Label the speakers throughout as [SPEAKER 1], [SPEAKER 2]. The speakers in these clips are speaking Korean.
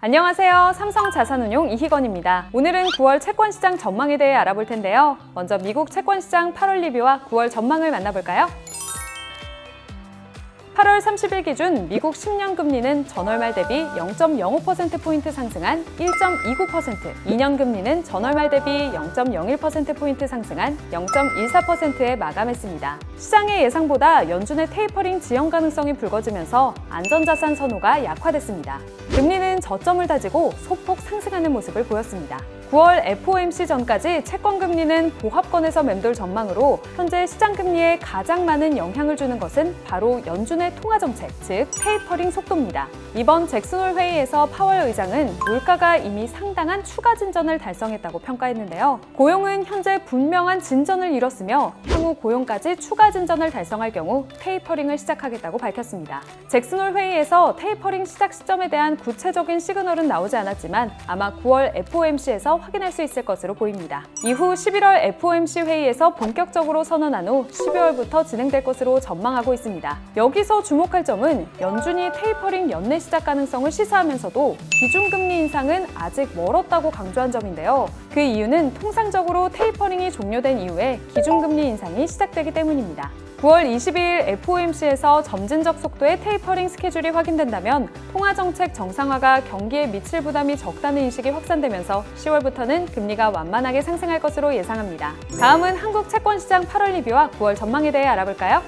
[SPEAKER 1] 안녕하세요. 삼성자산운용 이희건입니다. 오늘은 9월 채권시장 전망에 대해 알아볼 텐데요. 먼저 미국 채권시장 8월 리뷰와 9월 전망을 만나볼까요? 8월 30일 기준 미국 10년 금리는 전월 말 대비 0.05%포인트 상승한 1.29%, 2년 금리는 전월 말 대비 0.01%포인트 상승한 0.14%에 마감했습니다. 시장의 예상보다 연준의 테이퍼링 지연 가능성이 불거지면서 안전자산 선호가 약화됐습니다. 금리는 저점을 다지고 소폭 상승하는 모습을 보였습니다. 9월 FOMC 전까지 채권 금리는 보합권에서 맴돌 전망으로 현재 시장 금리에 가장 많은 영향을 주는 것은 바로 연준의 통화 정책, 즉 테이퍼링 속도입니다. 이번 잭슨홀 회의에서 파월 의장은 물가가 이미 상당한 추가 진전을 달성했다고 평가했는데요. 고용은 현재 분명한 진전을 이뤘으며 향후 고용까지 추가 진전을 달성할 경우 테이퍼링을 시작하겠다고 밝혔습니다. 잭슨홀 회의에서 테이퍼링 시작 시점에 대한 구체적인 시그널은 나오지 않았지만 아마 9월 FOMC에서 확인할 수 있을 것으로 보입니다. 이후 11월 FOMC 회의에서 본격적으로 선언한 후 12월부터 진행될 것으로 전망하고 있습니다. 여기서 주목할 점은 연준이 테이퍼링 연내 시작 가능성을 시사하면서도 기준금리 인상은 아직 멀었다고 강조한 점인데요. 그 이유는 통상적으로 테이퍼링이 종료된 이후에 기준금리 인상이 시작되기 때문입니다. 9월 22일 FOMC에서 점진적 속도의 테이퍼링 스케줄이 확인된다면 통화정책 정상화가 경기에 미칠 부담이 적다는 인식이 확산되면서 10월부터는 금리가 완만하게 상승할 것으로 예상합니다. 다음은 한국 채권시장 8월 리뷰와 9월 전망에 대해 알아볼까요?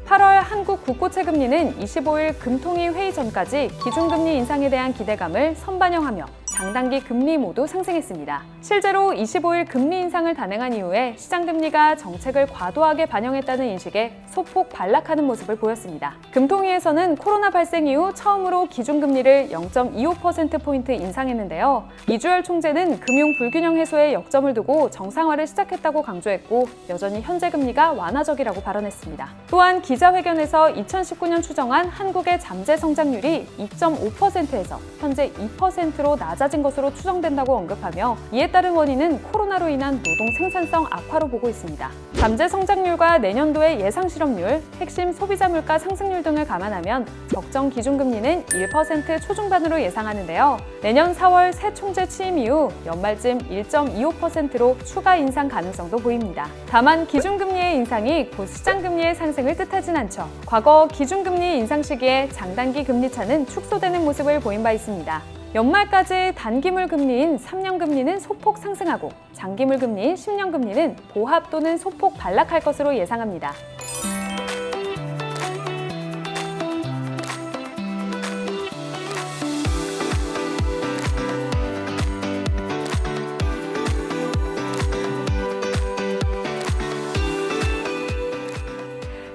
[SPEAKER 1] 8월 한국 국고채 금리는 25일 금통위 회의 전까지 기준금리 인상에 대한 기대감을 선반영하며 장단기 금리 모두 상승했습니다. 실제로 25일 금리 인상을 단행한 이후에 시장 금리가 정책을 과도하게 반영했다는 인식에 소폭 반락하는 모습을 보였습니다. 금통위에서는 코로나 발생 이후 처음으로 기준금리를 0.25%포인트 인상했는데요. 이주열 총재는 금융 불균형 해소에 역점을 두고 정상화를 시작했다고 강조했고 여전히 현재 금리가 완화적이라고 발언했습니다. 또한 기자회견에서 2019년 추정한 한국의 잠재 성장률이 2.5%에서 현재 2%로 낮아진 것으로 추정된다고 언급하며 이에 따른 원인은 코로나로 인한 노동 생산성 악화로 보고 있습니다. 잠재 성장률과 내년도의 예상 실업률, 핵심 소비자 물가 상승률 등을 감안하면 적정 기준금리는 1% 초중반으로 예상하는데요. 내년 4월 새 총재 취임 이후 연말쯤 1.25%로 추가 인상 가능성도 보입니다. 다만 기준금리의 인상이 곧 시장금리의 상승을 뜻하진 않죠. 과거 기준금리 인상 시기에 장단기 금리 차는 축소되는 모습을 보인 바 있습니다. 연말까지 단기물 금리인 3년 금리는 소폭 상승하고 장기물 금리인 10년 금리는 보합 또는 소폭 반락할 것으로 예상합니다.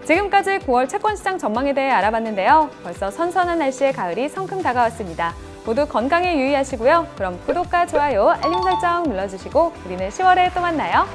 [SPEAKER 1] 지금까지 9월 채권시장 전망에 대해 알아봤는데요. 벌써 선선한 날씨의 가을이 성큼 다가왔습니다. 모두 건강에 유의하시고요. 그럼 구독과 좋아요, 알림 설정 눌러주시고 우리는 10월에 또 만나요.